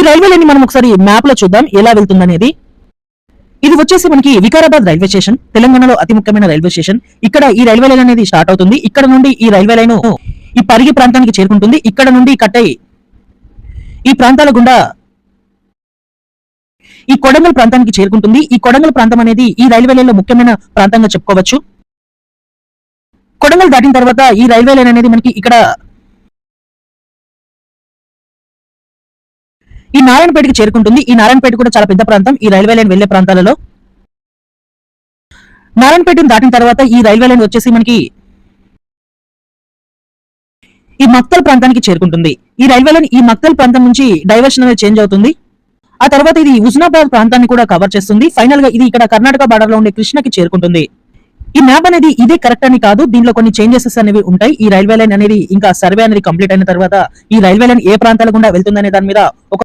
Railway line ని మనం ఒకసారి మ్యాప్ లో చూద్దాం ఎలా వెళ్తుందనేది. ఇది వచ్చేసి మనకి వికారాబాద్ రైల్వే స్టేషన్, తెలంగాణలో అతి ముఖ్యమైన రైల్వే స్టేషన్. ఇక్కడ ఈ రైల్వే లైన్ అనేది స్టార్ట్ అవుతుంది. ఇక్కడ నుండి ఈ రైల్వే లైన్ ఈ పరిగి ప్రాంతానికి చేరుకుంటుంది. ఇక్కడ నుండి కట్టై ఈ ప్రాంతాల గుండా ఈ కొడంగల్ ప్రాంతానికి చేరుకుంటుంది. ఈ కొడంగల్ ప్రాంతం అనేది ఈ రైల్వే లైన్ లో ముఖ్యమైన ప్రాంతంగా చెప్పుకోవచ్చు. కొడంగల్ దాటిన తర్వాత ఈ రైల్వే లైన్ అనేది మనకి ఇక్కడ ఈ నారాయణపేటకి చేరుకుంటుంది. ఈ నారాయణపేట కూడా చాలా పెద్ద ప్రాంతం ఈ రైల్వే లైన్ వెళ్లే ప్రాంతాలలో. నారాయణపేటను దాటిన తర్వాత ఈ రైల్వే లైన్ వచ్చేసి మనకి ఈ మక్తల్ ప్రాంతానికి చేరుకుంటుంది. ఈ రైల్వే లైన్ ఈ మక్తల్ ప్రాంతం నుంచి డైవర్షన్ అనేది చేంజ్ అవుతుంది. ఆ తర్వాత ఇది హుజనాబాద్ ప్రాంతాన్ని కూడా కవర్ చేస్తుంది. ఫైనల్ గా ఇది ఇక్కడ కర్ణాటక బార్డర్ లో ఉండే కృష్ణకి చేరుకుంటుంది. ఈ మ్యాప్ అనేది ఇదే కరెక్ట్ అని కాదు, దీనిలో కొన్ని చేంజెస్ అనేవి ఉంటాయి. ఈ రైల్వే లైన్ అనేది ఇంకా సర్వే అనేది కంప్లీట్ అయిన తర్వాత ఈ రైల్వే లైన్ ఏ ప్రాంతాల గుండా వెళ్తుందనే దాని మీద ఒక